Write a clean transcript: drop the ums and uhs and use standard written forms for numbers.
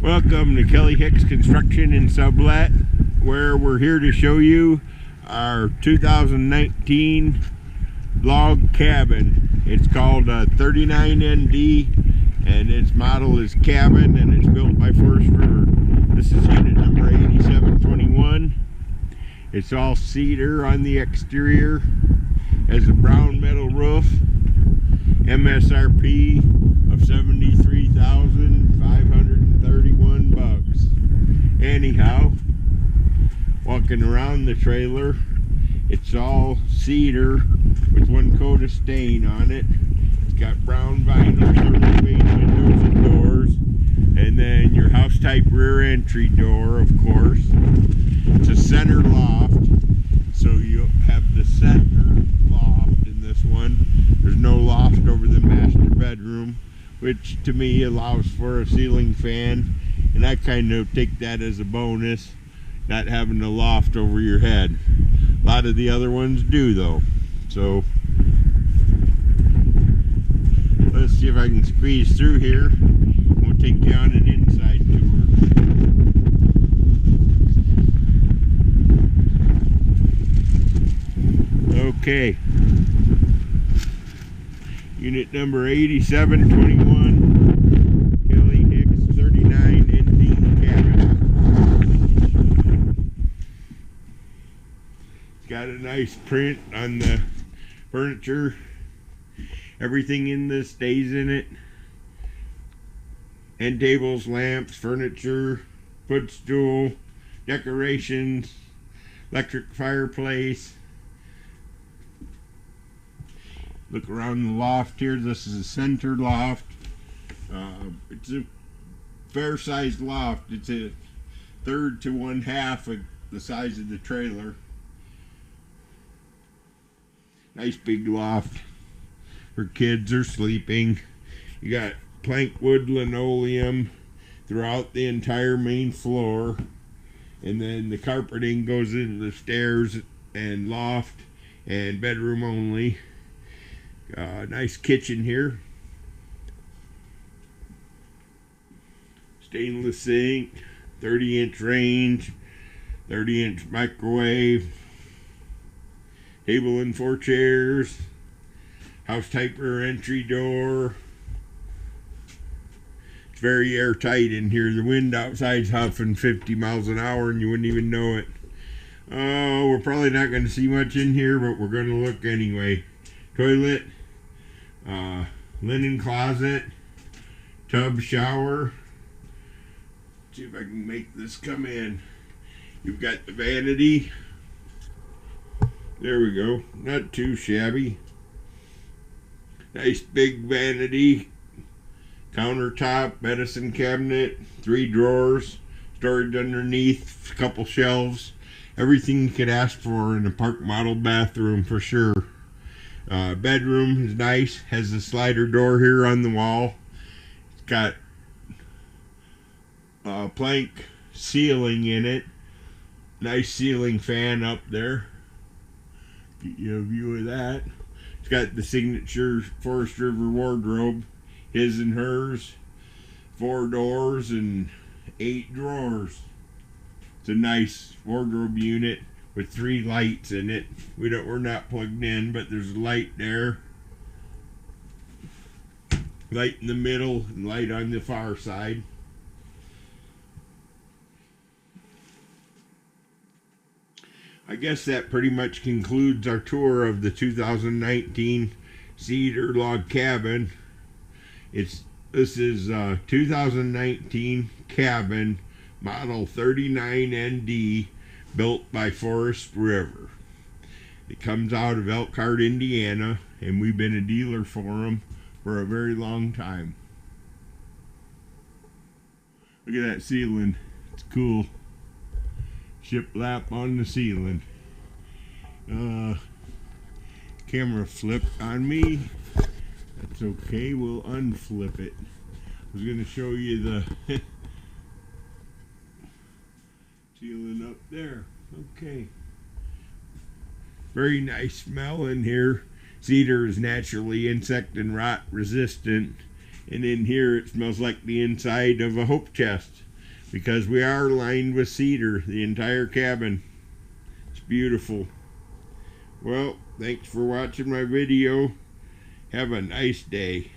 Welcome to Kelly Hicks Construction and Sublet, where we're here to show you our 2019 log cabin. It's called 39ND and its model is cabin, and it's built by Forest River. This is unit number 8721. It's all cedar on the exterior, has a brown metal roof, MSRP of $73,531 bucks. Anyhow, walking around the trailer, it's all cedar with one coat of stain on it. It's got brown vinyl thermal pane windows and doors, and then your house type rear entry door, of course. It's a center loft, so you'll have the center loft in this one. There's no loft over the master bedroom, which to me allows for a ceiling fan, and I kind of take that as a bonus, not having a loft over your head. A lot of the other ones do though. So let's see if I can squeeze through here. We'll take you on an inside tour. Okay. Unit number 8721, Kelly Hicks 39ND cabin. It's got a nice print on the furniture. Everything in this stays in it. End tables, lamps, furniture, footstool, decorations, electric fireplace. Look around the loft here. This is a center loft. It's a fair-sized loft. It's a third to one half of the size of the trailer. Nice big loft where kids are sleeping. You got plank wood linoleum throughout the entire main floor, and then the carpeting goes into the stairs and loft and bedroom only. Nice kitchen here. Stainless sink, 30-inch range, 30-inch microwave, table and 4 chairs, house type rear entry door. It's very airtight in here. The wind outside's huffing 50 miles an hour and you wouldn't even know it. Oh, we're probably not going to see much in here, but we're going to look anyway. Toilet, linen closet, tub, shower. Let's see if I can make this come in. You've got the vanity. There we go. Not too shabby. Nice big vanity. Countertop, medicine cabinet, 3 drawers, storage underneath, a couple shelves. Everything you could ask for in a park model bathroom for sure. Bedroom is nice, has a slider door here on the wall. It's got plank ceiling in it. Nice ceiling fan up there. Get you a view of that. It's got the signature Forest River wardrobe, his and hers, 4 doors and 8 drawers. It's a nice wardrobe unit with 3 lights in it. We're not plugged in, but there's a light there, light in the middle, and light on the far side. I guess that pretty much concludes our tour of the 2019 cedar log cabin. This is 2019 cabin model 39ND, built by Forest River. It comes out of Elkhart, Indiana, and we've been a dealer for them for a very long time. Look at that ceiling. It's cool. Shiplap on the ceiling. Camera flipped on me. That's okay, we'll unflip it. I was going to show you the ceiling up there. Okay. Very nice smell in here. Cedar is naturally insect and rot resistant, and in here it smells like the inside of a hope chest. because we are lined with cedar, the entire cabin. It's beautiful. Well, thanks for watching my video. Have a nice day.